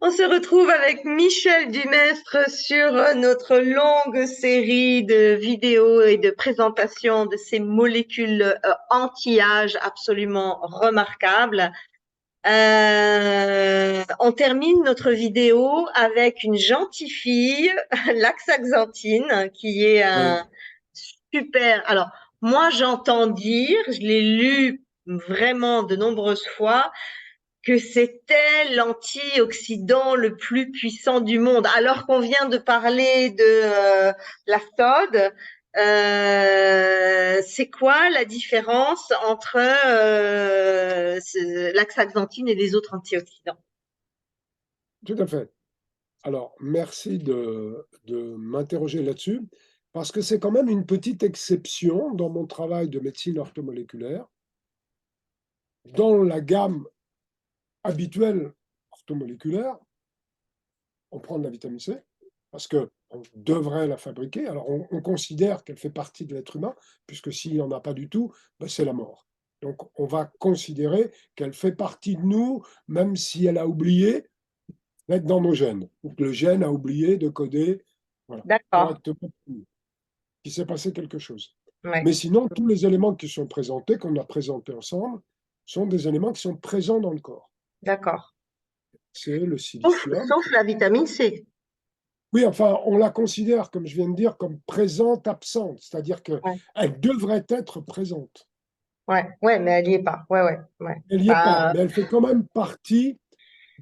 On se retrouve avec Michel Dumestre sur notre longue série de vidéos et de présentations de ces molécules anti-âge absolument remarquables. On termine notre vidéo avec une gentille fille, Laxaxanthine, qui est Oui, un super. Alors, moi, j'entends dire, je l'ai lu vraiment de nombreuses fois, que c'était l'antioxydant le plus puissant du monde, alors qu'on vient de parler de la sode. C'est quoi la différence entre l'axaxanthine et les autres antioxydants? tout à fait. Alors, merci de m'interroger là-dessus, parce que c'est quand même une petite exception dans mon travail de médecine orthomoléculaire. Dans la gamme habituelle orthomoléculaire, on prend de la vitamine C, parce qu'on devrait la fabriquer. Alors, on considère qu'elle fait partie de l'être humain, puisque s'il n'y en a pas du tout, ben, c'est la mort. Donc, on va considérer qu'elle fait partie de nous, même si elle a oublié d'être dans nos gènes, ou que le gène a oublié de coder, voilà, D'accord. correctement, qu'il s'est passé quelque chose. Ouais. Mais sinon, tous les éléments qui sont présentés, qu'on a présentés ensemble, sont des éléments qui sont présents dans le corps. D'accord. C'est le Sauf, silicium. sauf la vitamine C. Oui, enfin, on la considère, comme je viens de dire, comme présente absente, c'est-à-dire Ouais. qu'elle devrait être présente. Ouais, ouais, mais elle n'y est pas. Ouais, ouais, ouais. Elle n'y est pas, Bah, mais elle fait quand même partie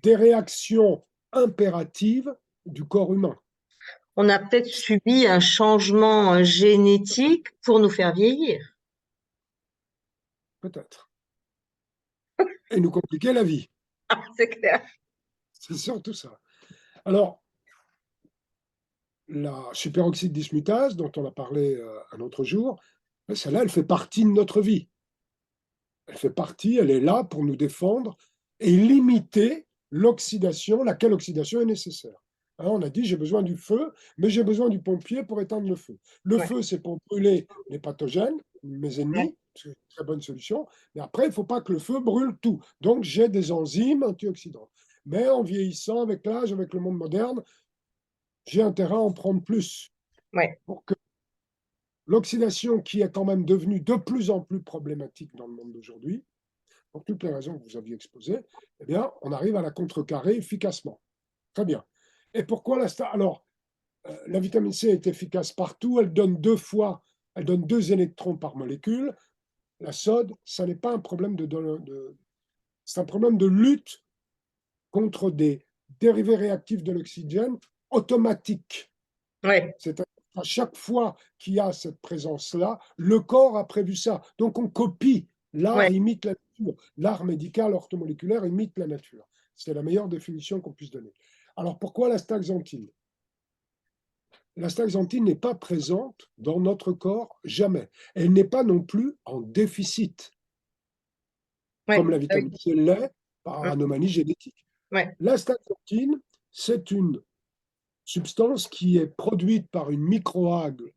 des réactions impératives du corps humain, on a peut-être subi un changement génétique pour nous faire vieillir. peut-être, et nous compliquer la vie. C'est clair. C'est surtout ça. Alors, la superoxyde dismutase, dont on a parlé un autre jour, celle-là, elle fait partie de notre vie. Elle fait partie, elle est là pour nous défendre et limiter l'oxydation, laquelle oxydation est nécessaire. Hein, on a dit, j'ai besoin du feu, mais j'ai besoin du pompier pour éteindre le feu. Le Ouais, feu, c'est pour brûler les pathogènes, mes ouais, ennemis, c'est une très bonne solution, mais après, il ne faut pas que le feu brûle tout. Donc, j'ai des enzymes antioxydantes. Mais en vieillissant, avec l'âge, avec le monde moderne, j'ai intérêt à en prendre plus ouais. pour que l'oxydation, qui est quand même devenue de plus en plus problématique dans le monde d'aujourd'hui, pour toutes les raisons que vous aviez exposées, eh bien, on arrive à la contrecarrer efficacement. Très bien. Et pourquoi alors, la vitamine C est efficace partout, elle donne 2 électrons par molécule. La sode, ça n'est pas un problème c'est un problème de lutte contre des dérivés réactifs de l'oxygène automatiques. Ouais, C'est-à-dire qu'à chaque fois qu'il y a cette présence-là, le corps a prévu ça. Donc on copie. ouais. L'art imite la nature. L'art médical orthomoléculaire imite la nature. C'est la meilleure définition qu'on puisse donner. Alors pourquoi la staxanthine? La staxanthine n'est pas présente dans notre corps jamais. Elle n'est pas non plus en déficit, Ouais, comme la ah oui. vitamine C l'est par Mm, anomalie génétique. ouais. La staxanthine, c'est une substance qui est produite par une microalgue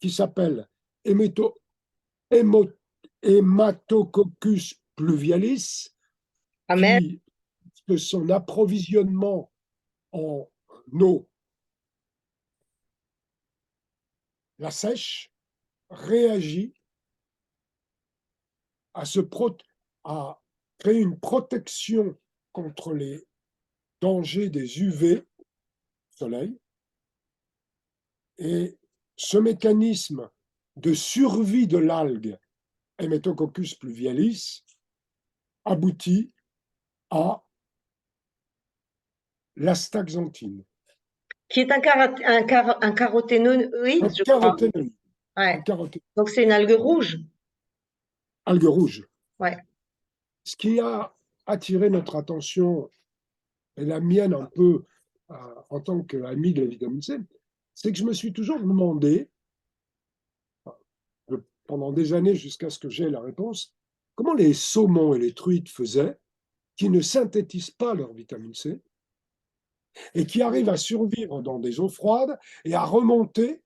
qui s'appelle héméto- hémo- Hematococcus pluvialis, Amen. qui, que son approvisionnement en eau la sèche, réagit à, à créer une protection contre les dangers des UV, soleil, et ce mécanisme de survie de l'algue Hematococcus pluvialis aboutit à l'astaxanthine, Qui est un caroténoïde, un je crois. caroténoïde, un Ouais. caroténoïde, Donc c'est une algue rouge. algue rouge. Ouais. Ce qui a attiré notre attention, et la mienne un peu en tant qu'ami de la vitamine C, c'est que je me suis toujours demandé, pendant des années jusqu'à ce que j'aie la réponse, comment les saumons et les truites faisaient qui ne synthétisent pas leur vitamine C et qui arrivent à survivre dans des eaux froides et à remonter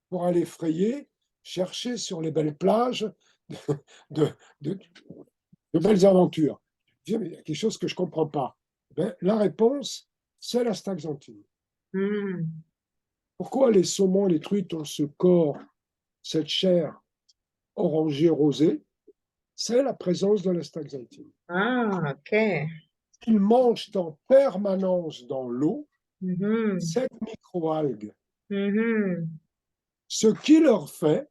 pour aller frayer, chercher sur les belles plages de, de, de belles aventures. Il y a quelque chose que je ne comprends pas. Ben, la réponse, c'est l'astaxanthine. Hmm. Pourquoi les saumons et les truites ont ce corps, cette chair orangée rosée? C'est la présence de l'astaxanthine. Ah, ok. Ils mangent en permanence dans l'eau Mhm. cette microalgue, Mhm. ce qui leur fait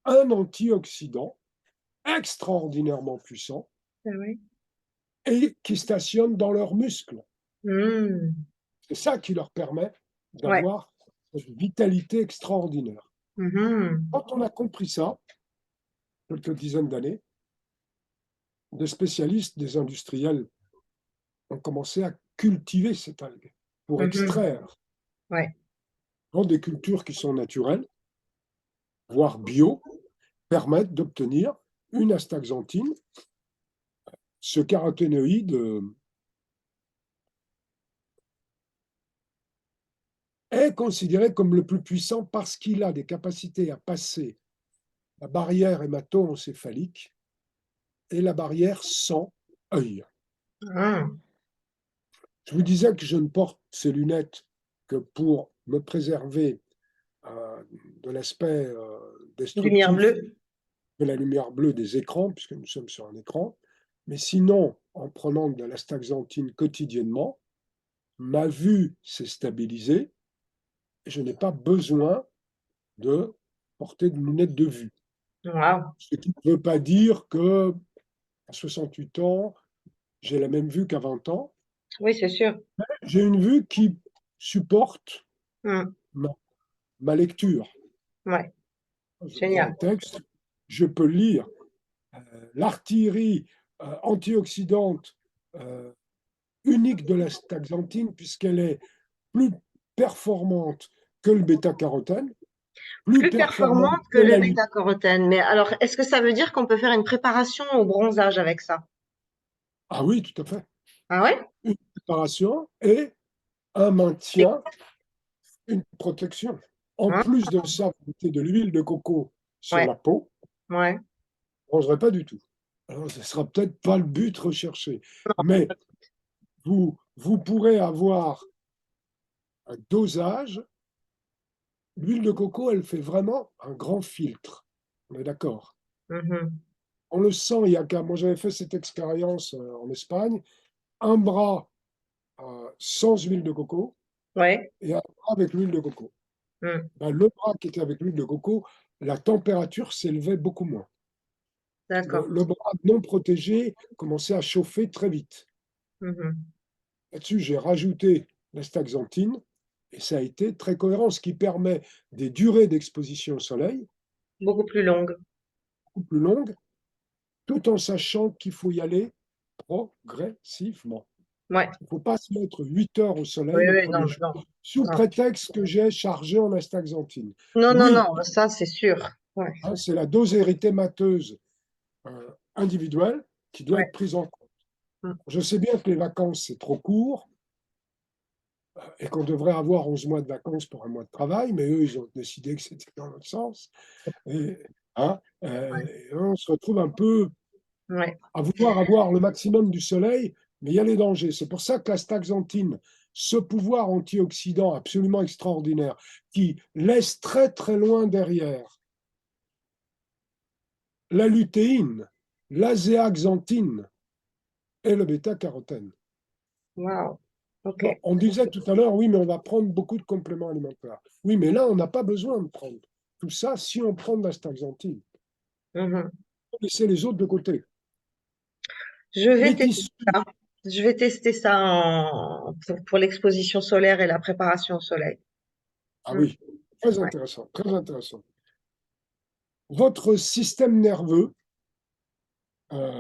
un antioxydant extraordinairement puissant Ah oui. et qui stationne dans leurs muscles. Hmm. C'est ça qui leur permet Ouais. d'avoir cette vitalité extraordinaire. Mhm. Quand on a compris ça, quelques dizaines d'années, des spécialistes, des industriels ont commencé à cultiver cette algue pour Mhm. extraire Ouais. dans des cultures qui sont naturelles, voire bio, permettent d'obtenir une astaxanthine, ce caroténoïde est considéré comme le plus puissant parce qu'il a des capacités à passer la barrière hémato-encéphalique et la barrière sang-œil. Ah. Je vous disais que je ne porte ces lunettes que pour me préserver de l'aspect Lumière destructif bleue. de la lumière bleue des écrans, puisque nous sommes sur un écran. Mais sinon, en prenant de l'astaxanthine quotidiennement, ma vue s'est stabilisée et je n'ai pas besoin de porter de lunettes de vue. Wow. Ce qui ne veut pas dire que à 68 ans, j'ai la même vue qu'à 20 ans. Oui, c'est sûr. J'ai une vue qui supporte Hmm. ma, ma lecture. Ouais. Je lis un Génial. texte, je peux le lire. L'artillerie antioxydante unique de la staxanthine, puisqu'elle est plus performante que le bêta-carotène, plus Plus performante performante que que le la bêta-carotène. Mais alors, est-ce que ça veut dire qu'on peut faire une préparation au bronzage avec ça? Ah oui, tout à fait. Ah ouais? Une préparation et un maintien, une protection. En Hein. plus de ça, vous mettez de l'huile de coco sur Ouais. la peau, Ouais. ne bronzerait pas du tout. Alors, ce ne sera peut-être pas le but recherché, mais vous pourrez avoir un dosage. L'huile de coco, elle fait vraiment un grand filtre. On est d'accord. Mhm. On le sent, il y a qu'à. Moi, j'avais fait cette expérience en Espagne. Un bras sans huile de coco Ouais. et un bras avec l'huile de coco. Hmm. Ben, le bras qui était avec l'huile de coco, la température s'élevait beaucoup moins. D'accord. Le bras non protégé commençait à chauffer très vite. Mhm. Là-dessus, j'ai rajouté la staxanthine et ça a été très cohérent, ce qui permet des durées d'exposition au soleil Beaucoup plus longue. beaucoup plus longues, tout en sachant qu'il faut y aller progressivement. Ouais. Il ne faut pas se mettre 8 heures au Oui, soleil le oui, non, premier jour, non, sous non. prétexte que j'ai chargé en astaxanthine. Non, non, Oui, non, ça c'est sûr. Ouais. hein, c'est la dose érythémateuse individuelle qui doit Ouais. être prise en compte. Hmm. Je sais bien que les vacances, c'est trop court et qu'on devrait avoir 11 mois de vacances pour un mois de travail, mais eux, ils ont décidé que c'était dans l'autre sens. Et, hein, on se retrouve un peu Ouais. à vouloir avoir le maximum du soleil, mais il y a les dangers. C'est pour ça que la staxanthine, ce pouvoir antioxydant absolument extraordinaire, qui laisse très très loin derrière la lutéine, l'azéaxanthine et le bêta-carotène. Wow. Ok. Bon, on disait tout à l'heure, oui, mais on va prendre beaucoup de compléments alimentaires. Oui, mais là, on n'a pas besoin de prendre tout ça si on prend de la staxanthine. Mhm. Laissez les autres de côté. Je vais Les tester tissus, ça. Je vais tester ça pour l'exposition solaire et la préparation au soleil. ah Hmm. oui, très Ouais. intéressant, très intéressant. Votre système nerveux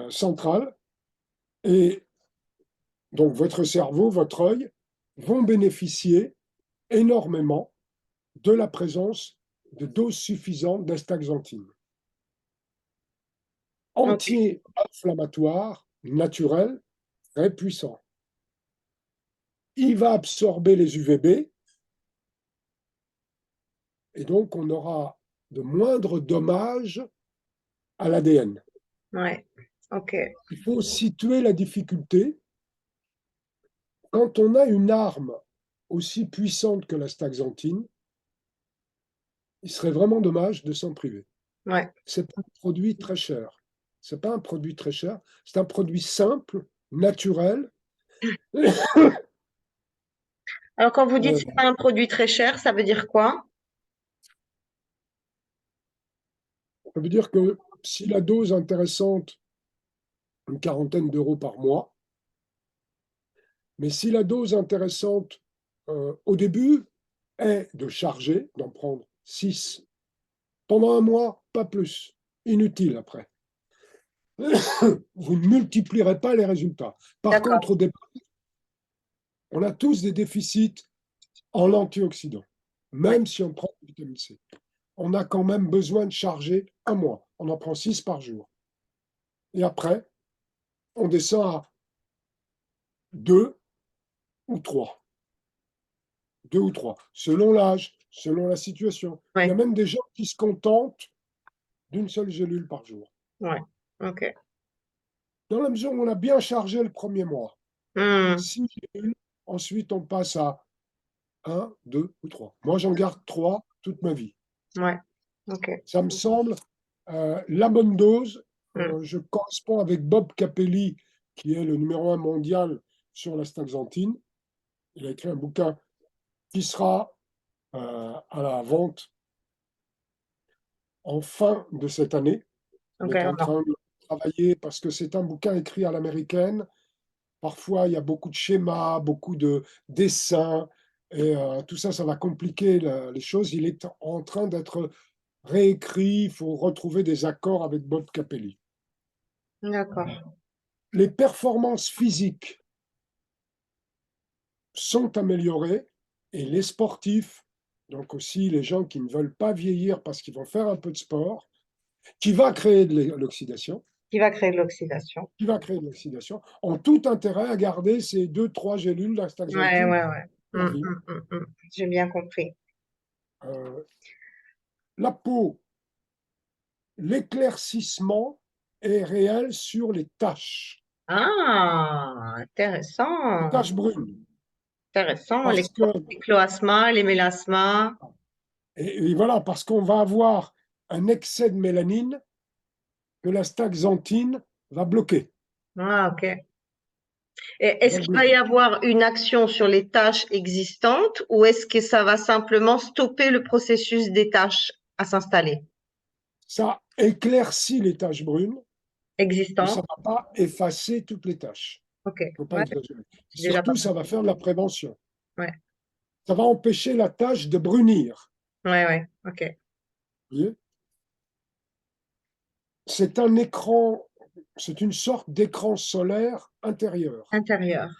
central et donc votre cerveau, votre œil, vont bénéficier énormément de la présence de doses suffisantes d'astaxanthine. Ok. Anti-inflammatoire, naturel, très puissant. Il va absorber les UVB et donc on aura de moindres dommages à l'ADN. Ouais. Ok. Il faut situer la difficulté quand on a une arme aussi puissante que l'astaxanthine, il serait vraiment dommage de s'en priver. Ouais. C'est un produit très cher. C'est pas un produit très cher, c'est un produit simple, naturel. Alors, quand vous dites Euh, c'est pas un produit très cher, ça veut dire quoi? ça veut dire que si la dose intéressante, une quarantaine d'euros par mois, mais si la dose intéressante au début est de charger, d'en prendre 6 pendant un mois, pas plus, inutile après. Vous ne multiplierez pas les résultats. Par D'accord, contre, au départ, on a tous des déficits en antioxydants, ouais, même si on prend du vitamine C. On a quand même besoin de charger un mois. On en prend 6 par jour. Et après, on descend à 2 ou 3. 2 ou 3, selon l'âge, selon la situation. Il y a ouais, même des gens qui se contentent d'une seule gélule par jour. ouais. Ok. Dans la mesure où on a bien chargé le premier mois, Hmm, 6 gélules, ensuite on passe à un, 2 ou 3. Moi, j'en garde 3 toute ma vie. ouais. Ok. Ça me semble la bonne dose. Hmm, Je corresponds avec Bob Capelli, qui est le numéro 1 mondial sur la staxanthine. Il a écrit un bouquin qui sera à la vente en fin de cette année. On ok. est en train de travailler parce que c'est un bouquin écrit à l'américaine. Parfois, il y a beaucoup de schémas, beaucoup de dessins, et tout ça, ça va compliquer les choses. Il est en train d'être réécrit. Il faut retrouver des accords avec Bob Capelli. D'accord. Les performances physiques sont améliorées et les sportifs, donc aussi les gens qui ne veulent pas vieillir parce qu'ils vont faire un peu de sport, qui va créer de l'oxydation, Qui va créer de l'oxydation. ont tout intérêt à garder ces 2, 3 gélules Ouais, d'astaxanthine ouais, ouais. pour Hmm, la vie. hmm, hmm, hmm. J'ai bien compris. Euh, la peau, l'éclaircissement est réel sur Ah, les intéressant. taches brunes. Intéressant. Parce que, Les cloasmas, les mélasmas. et voilà, parce qu'on va avoir un excès de mélanine que la staxanthine va bloquer. Ah, ok. Et Va est-ce le qu'il va y bloquer. avoir une action sur les tâches existantes ou est-ce que ça va simplement stopper le processus des tâches à s'installer? Ça éclaircit les taches brunes, mais ça Existantes? ne va pas effacer toutes les taches. Ok. Il ne faut pas Ouais, exagérer. c'est déjà pas Surtout, mal. ça va faire de la prévention. Ouais, Ça va empêcher la tache de brunir. ouais, ouais. Ok. Vous voyez, c'est un écran, c'est une sorte d'écran solaire intérieur. Intérieur. Hein.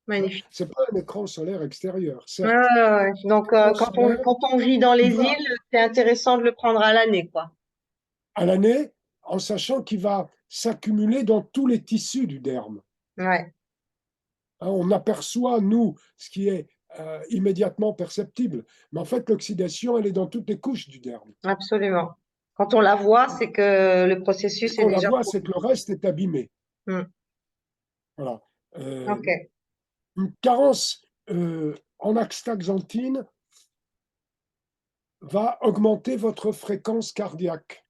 Magnifique. Ce n'est pas un écran solaire extérieur, Ouais, certes. ouais, ouais. Donc, L'écran solaire, quand on vit dans il les va îles, c'est intéressant de le prendre à l'année, quoi. à l'année, en sachant qu'il va s'accumuler dans tous les tissus du derme. Ouais, Hein, on aperçoit, nous, ce qui est immédiatement perceptible. Mais en fait, l'oxydation, elle est dans toutes les couches du derme. absolument. Quand on la voit, c'est que le Dès processus est qu'on la déjà voit, pro. c'est que le reste est abîmé. Hmm. Voilà. Euh, Ok. une carence en astaxanthine va augmenter votre fréquence cardiaque.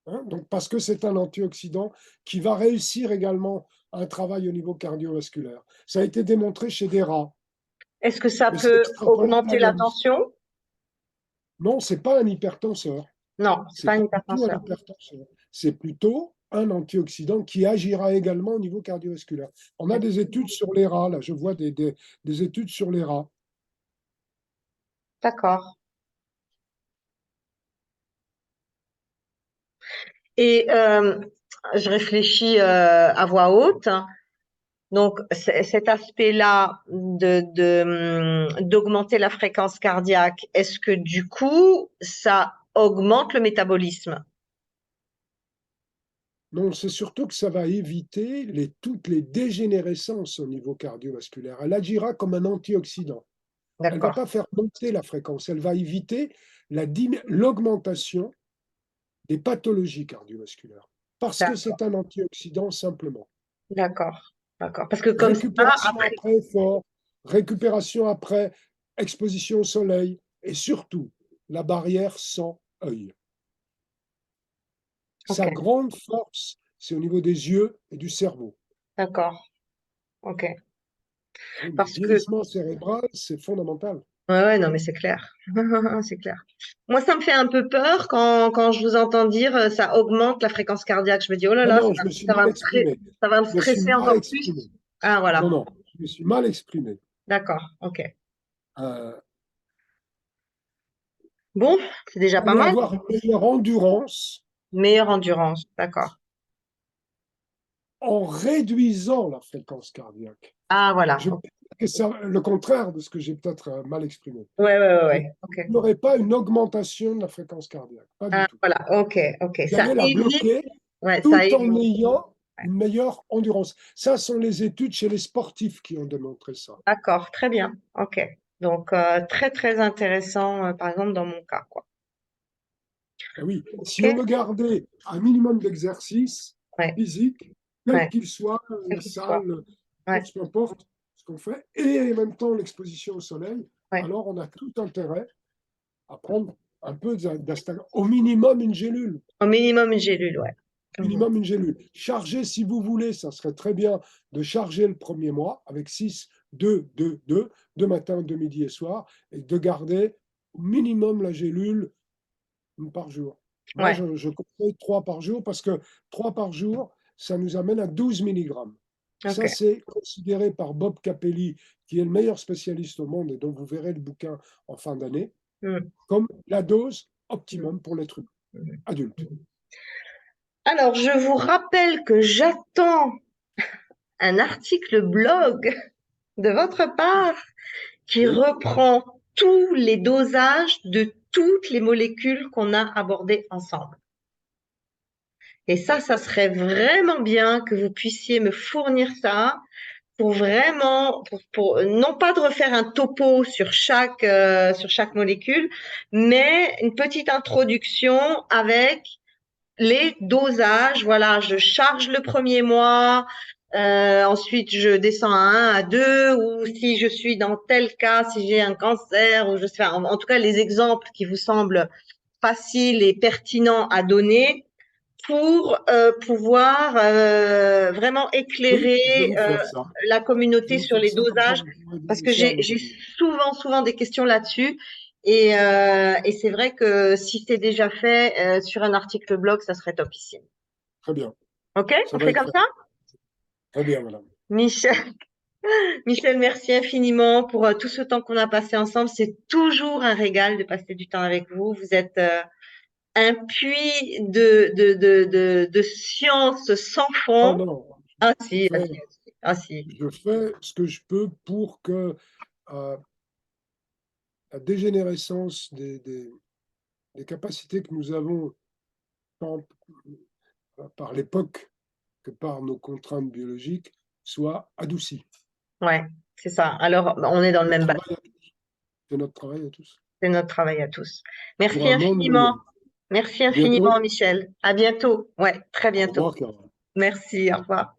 Hein, donc, parce que c'est un antioxydant qui va réussir également un travail au niveau cardiovasculaire. Ça a été démontré chez des rats, Est-ce que ça mais c'est peut extrapolable à augmenter la l'homme. tension? Non, ce n'est pas un hypertenseur. Non, c'est C'est pas pas un du tout un hypertenseur. hypertenseur. C'est plutôt un antioxydant qui agira également au niveau cardiovasculaire. On a des études sur les rats, là, je vois des études sur les rats. D'accord. Et je réfléchis à voix haute. Donc, cet aspect-là d'augmenter la fréquence cardiaque, est-ce que du coup, ça augmente le métabolisme? Non, c'est surtout que ça va éviter toutes les dégénérescences au niveau cardiovasculaire. Elle agira comme un antioxydant. Elle ne va D'accord, pas faire monter la fréquence, elle va éviter l'augmentation des pathologies cardiovasculaires, parce que d'accord, c'est un antioxydant simplement. d'accord. D'accord. Parce que comme ça, Récupération après, après effort, récupération après exposition au soleil et surtout la barrière sans œil. ok, Sa grande force, c'est au niveau des yeux et du cerveau. d'accord, ok. Le Parce que, vieillissement cérébral, c'est fondamental. ouais, ouais, non, mais c'est clair. C'est clair. Moi, ça me fait un peu peur quand je vous entends dire ça augmente la fréquence cardiaque. Je me dis, oh là Non, là, non, je me suis ça va mal me exprimé. ça va me Je me suis stresser mal encore plus. exprimé. Ah, Non, voilà. non, je me suis mal exprimé. D'accord, ok. Euh, Bon, c'est déjà vous pas allez mal. avoir une meilleure endurance Meilleure endurance, d'accord. en réduisant la fréquence cardiaque. Ah, voilà. Je Ok. que c'est le contraire de ce que j'ai peut-être mal exprimé. Ouais, ouais, ouais, Vous ouais. Ok. n'aurez pas une augmentation de la fréquence cardiaque, pas du Ah, tout. voilà. Ok, ok. Vous Ça allez la évite. bloquer Ouais, ça tout en évite. ayant Ouais. une meilleure endurance. Ça sont les études chez les sportifs qui ont démontré ça. D'accord, très bien. Ok. Donc, très, très intéressant, par exemple, dans mon cas, quoi. Et oui, Ok. si on veut garder un minimum d'exercice Ouais, physique, quel ouais. qu'il soit, Quel la qu'il soit. salle, Ouais, course, peu importe ce qu'on fait, et en même temps l'exposition au soleil, ouais. alors on a tout intérêt à prendre un peu d'astaglandine, au minimum une gélule. Au minimum une gélule, ouais. Mhm. Minimum une gélule. Charger, si vous voulez, ça serait très bien de charger le premier mois avec 6, 2, 2, 2, deux matins, deux midi et soir, et de garder au minimum la gélule par jour. Moi, Ouais, je conseille 3 par jour parce que 3 par jour, ça nous amène à 12 milligrammes. Ça, ok. c'est considéré par Bob Capelli, qui est le meilleur spécialiste au monde et dont vous verrez le bouquin en fin d'année, Mhm. comme la dose Mhm. optimum pour l'être humain Mhm. adulte. Alors, je vous rappelle que j'attends un article blog de votre part qui Oui, reprend tous les dosages de toutes les molécules qu'on a abordées ensemble. Et ça serait vraiment bien que vous puissiez me fournir ça pour vraiment, non pas de refaire un topo sur chaque molécule, mais une petite introduction avec les dosages. Voilà, je charge le premier mois, ensuite je descends à 1, à 2, ou si je suis dans tel cas, si j'ai un cancer, ou je sais, en tout cas les exemples qui vous semblent faciles et pertinents à donner pour pouvoir vraiment oui, éclairer je vais vous faire ça. la Je vais communauté vous sur faire les ça comme ça, dosages, vous pourrez parce donner que ça à j'ai vos amis. souvent des questions là-dessus. Et c'est vrai que si c'est déjà fait sur un article blog, ça serait topissime. Très bien, OK? ça On va fait être comme fait. ça? Très bien, madame. Michel, Michel, merci infiniment pour tout ce temps qu'on a passé ensemble. C'est toujours un régal de passer du temps avec vous. Vous êtes un puits de science sans Oh fond. non, Ah je si, ah fais, si, ah si. je fais ce que je peux pour que euh, la dégénérescence des capacités que nous avons, tant par l'époque que par nos contraintes biologiques, soit adoucie. Ouais, c'est ça. Alors, on est dans le Notre même bateau. travail, c'est notre travail à tous. C'est notre travail à tous. Pour Merci un monde infiniment. meilleur. Merci À bientôt. infiniment, Michel. À bientôt. Ouais, très Au bientôt. revoir, Caroline. Merci. Au revoir.